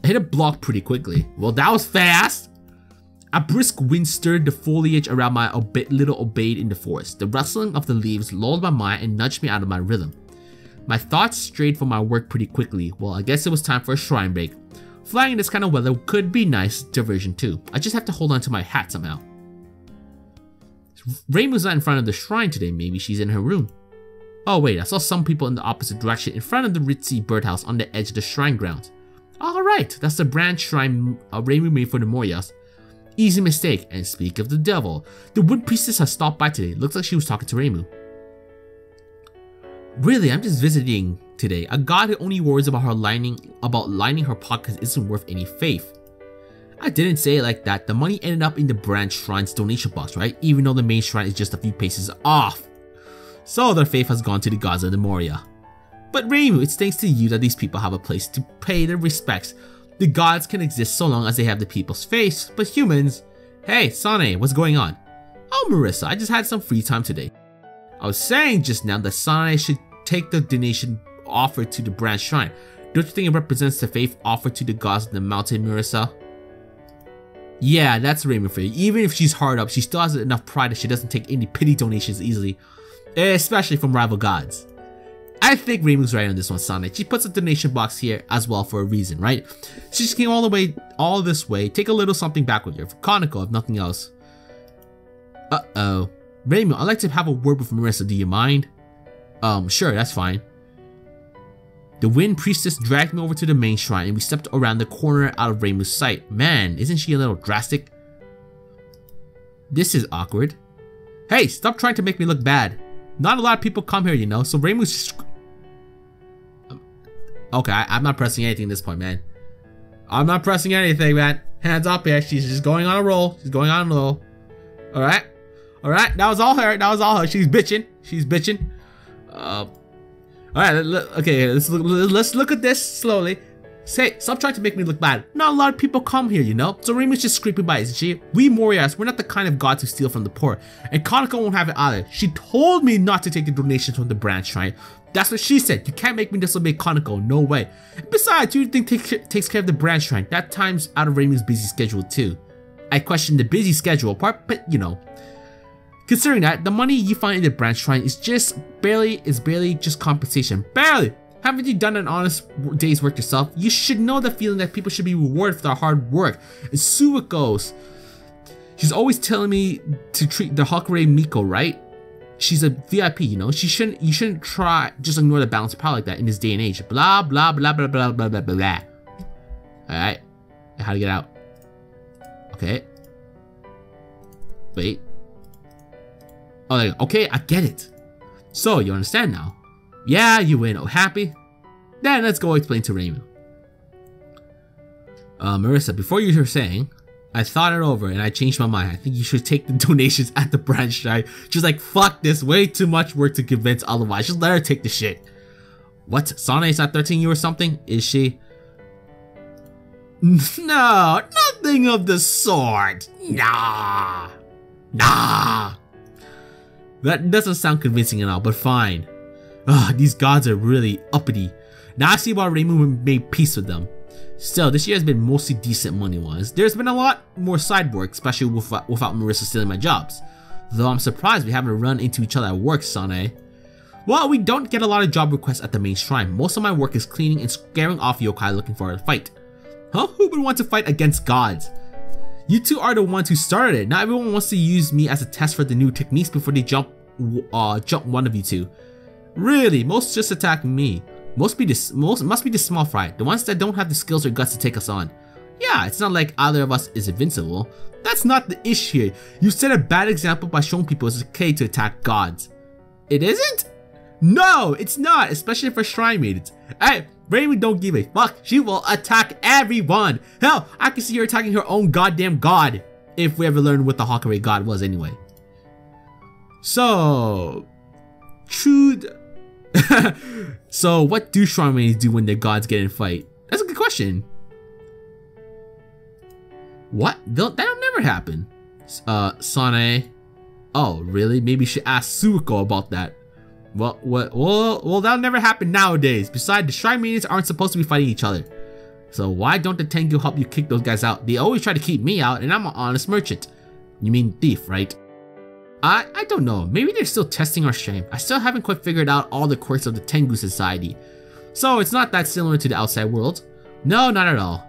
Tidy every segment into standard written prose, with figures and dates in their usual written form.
I hit a block pretty quickly. Well, that was fast. A brisk wind stirred the foliage around my little obeyed in the forest. The rustling of the leaves lulled my mind and nudged me out of my rhythm. My thoughts strayed from my work pretty quickly. Well, I guess it was time for a shrine break. Flying in this kind of weather could be nice diversion too. I just have to hold on to my hat somehow. Reimu's not in front of the shrine today. Maybe she's in her room. Oh wait, I saw some people in the opposite direction in front of the ritzy birdhouse on the edge of the shrine grounds. Alright, that's the branch shrine Reimu made for the Morias. Easy mistake. And speak of the devil, the wood priestess has stopped by today. Looks like she was talking to Reimu. Really, I'm just visiting today. A god who only worries about lining her pockets isn't worth any faith. I didn't say it like that. The money ended up in the branch shrine's donation box, right? Even though the main shrine is just a few paces off. So their faith has gone to the gods of the Moria. But Reimu, it's thanks to you that these people have a place to pay their respects. The gods can exist so long as they have the people's faith, but humans... Hey, Sane, what's going on? Oh, Marissa, I just had some free time today. I was saying just now that Sane should take the donation offered to the branch shrine. Don't you think it represents the faith offered to the gods of the mountain, Marissa? Yeah, that's Reimu for you. Even if she's hard up, she still has enough pride that she doesn't take any pity donations easily. Especially from rival gods. I think Reimu's right on this one, Sonic. She puts a donation box here as well for a reason, right? She just came all this way. Take a little something back with her. For Conical, if nothing else. Uh-oh. Reimu, I'd like to have a word with Marissa. Do you mind? Sure, that's fine. The wind priestess dragged me over to the main shrine and we stepped around the corner out of Reimu's sight. Man, isn't she a little drastic? This is awkward. Hey, stop trying to make me look bad. Not a lot of people come here, you know, so Reimu's just... Okay, I'm not pressing anything at this point, man. I'm not pressing anything, man. Hands up here. She's just going on a roll. She's going on a roll. Alright. Alright, that was all her. That was all her. She's bitching. She's bitching. Alright, okay, let's look at this slowly. Say, stop trying to make me look bad. Not a lot of people come here, you know? So Reimu's just scraping by, isn't she? We Morias, we're not the kind of gods who steal from the poor. And Kanako won't have it either. She told me not to take the donations from the branch shrine. That's what she said. You can't make me disobey Kanako, no way. Besides, who do you think takes care of the branch shrine? That time's out of Reimu's busy schedule too. I question the busy schedule part, but you know. Considering that, the money you find in the branch shrine is barely just compensation. Barely! Haven't you done an honest day's work yourself? You should know the feeling that people should be rewarded for their hard work. And Suiko's, she's always telling me to treat the Hakure Miko, right? She's a VIP, you know? You shouldn't try just ignore the balance of power like that in this day and age. Blah blah blah blah blah blah blah blah. Alright. How to get out? Okay. Wait. Oh, there you go. Okay, I get it. So, you understand now? Yeah, you win. Oh, happy? Then let's go explain to Reimu. Marissa, before you were saying, I thought it over and I changed my mind. I think you should take the donations at the branch shrine. She's like, fuck this, way too much work to convince otherwise. Just let her take the shit. What? Sane's not 13 you or something? Is she? No, nothing of the sort. Nah. Nah. That doesn't sound convincing at all, but fine. Ugh, these gods are really uppity. Now I see why Reimu made peace with them. Still, this year has been mostly decent money-wise. There's been a lot more side work, especially without Marissa stealing my jobs. Though I'm surprised we haven't run into each other at work, Sane. Well, we don't get a lot of job requests at the main shrine. Most of my work is cleaning and scaring off yokai looking for a fight. Huh? Who would want to fight against gods? You two are the ones who started it. Not everyone wants to use me as a test for the new techniques before they jump one of you two. Really, most just attack me. Most must be the small fry, the ones that don't have the skills or guts to take us on. Yeah, it's not like either of us is invincible. That's not the issue here. You set a bad example by showing people it's okay to attack gods. It isn't? No, it's not, especially for shrine maidens. Hey, Reimu don't give a fuck. She will attack everyone. Hell, I can see her attacking her own goddamn god. If we ever learned what the Hakure god was anyway. So, so what do shrine maidens do when their gods get in a fight? That's a good question. What? That'll never happen. Sane. Oh, really? Maybe you should ask Suiko about that. Well, that'll never happen nowadays. Besides, the shrine maidens aren't supposed to be fighting each other. So why don't the Tengu help you kick those guys out? They always try to keep me out and I'm an honest merchant. You mean thief, right? I don't know, maybe they're still testing our strength. I still haven't quite figured out all the quirks of the Tengu society. So it's not that similar to the outside world. No, not at all.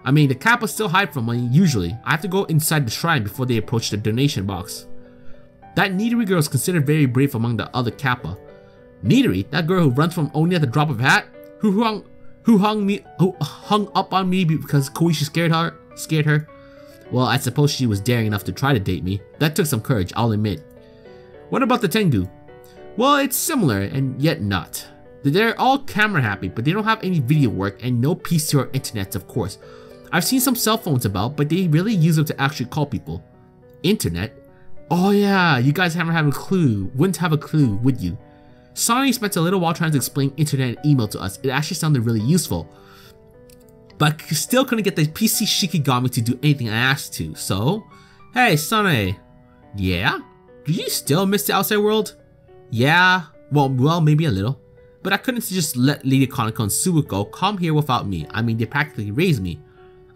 I mean, the Kappa still hide from me usually. I have to go inside the shrine before they approach the donation box. That Nidori girl is considered very brave among the other Kappa. Nidori, that girl who runs from Oni at the drop of a hat, who hung up on me because Koichi scared her. Well, I suppose she was daring enough to try to date me. That took some courage, I'll admit. What about the Tengu? Well, it's similar and yet not. They're all camera happy, but they don't have any video work and no PC or internet, of course. I've seen some cell phones about, but they really use them to actually call people. Internet? Oh yeah, you guys wouldn't have a clue, would you? Sonny spent a little while trying to explain internet and email to us. It actually sounded really useful. But still couldn't get the PC Shikigami to do anything I asked to, so... Hey, Sonny. Yeah? Do you still miss the outside world? Yeah, well, maybe a little. But I couldn't just let Lady Kaneko and Suiko come here without me. I mean, they practically raised me.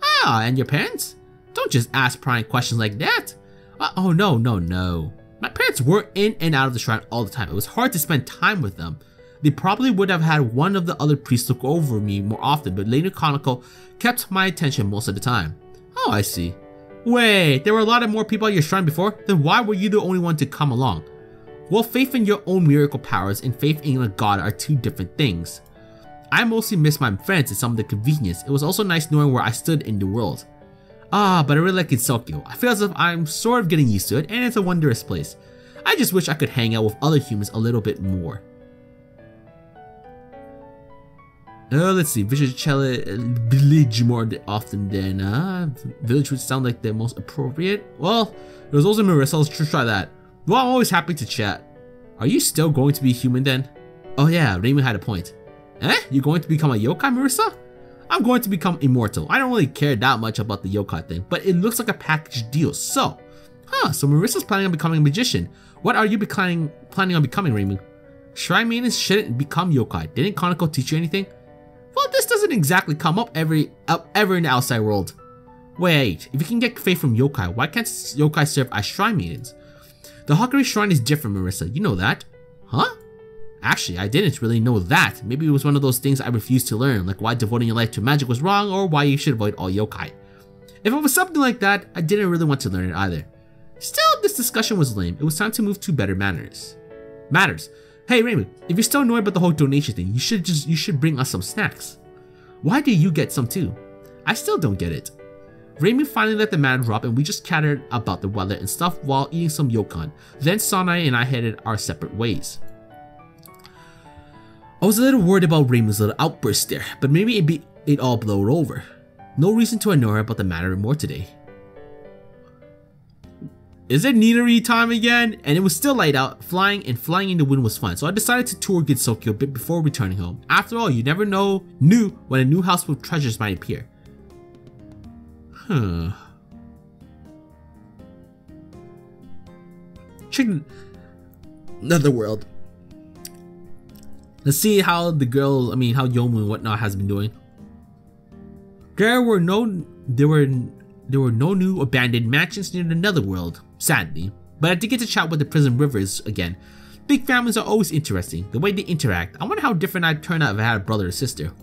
Ah, and your parents? Don't just ask prying questions like that. Oh, no. My parents were in and out of the shrine all the time. It was hard to spend time with them. They probably would have had one of the other priests look over me more often, but Lady Kaneko kept my attention most of the time. Oh, I see. Wait, there were a lot of more people at your shrine before? Then why were you the only one to come along? Well, faith in your own miracle powers and faith in a god are two different things. I mostly miss my friends and some of the convenience. It was also nice knowing where I stood in the world. Ah, but I really like Insokyo. I feel as if I'm sort of getting used to it, and it's a wondrous place. I just wish I could hang out with other humans a little bit more. Let's see, village more often than village would sound like the most appropriate. Well, it was also Marissa, let's try that. Well, I'm always happy to chat. Are you still going to be human then? Oh yeah, Raymond had a point. You're going to become a yokai, Marissa? I'm going to become immortal. I don't really care that much about the yokai thing, but it looks like a package deal, so. So Marissa's planning on becoming a magician. What are you planning on becoming, Raymond? Shrine maidens shouldn't become yokai. Didn't Kaneko teach you anything? Well, this doesn't exactly come up ever in the outside world. Wait, if you can get faith from yokai, why can't yokai serve as shrine maidens? The Hakari shrine is different, Marissa. You know that? Huh? Actually, I didn't really know that. Maybe it was one of those things I refused to learn, like why devoting your life to magic was wrong or why you should avoid all yokai. If it was something like that, I didn't really want to learn it either. Still, this discussion was lame. It was time to move to better matters. Hey Raymond, if you're still annoyed about the whole donation thing, you should bring us some snacks. Why do you get some too? I still don't get it. Raymond finally let the matter drop and we just chattered about the weather and stuff while eating some yokon. Then Sanae and I headed our separate ways. I was a little worried about Raymond's little outburst there, but maybe it all blowed over. No reason to annoy her about the matter more today. Is it Nidori time again? And it was still light out, flying in the wind was fun, so I decided to tour Gitsokyo a bit before returning home. After all, you never knew when a new house with treasures might appear. Check another world. Let's see how how Yomu and whatnot has been doing. There were no new abandoned mansions near the Netherworld, sadly. But I did get to chat with the prison rivers again. Big families are always interesting. The way they interact. I wonder how different I'd turn out if I had a brother or sister.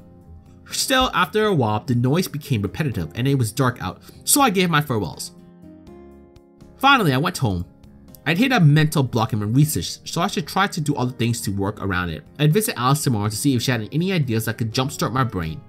Still, after a while, the noise became repetitive and it was dark out, so I gave my farewells. Finally, I went home. I'd hit a mental block in my research, so I should try to do other things to work around it. I'd visit Alice tomorrow to see if she had any ideas that could jumpstart my brain.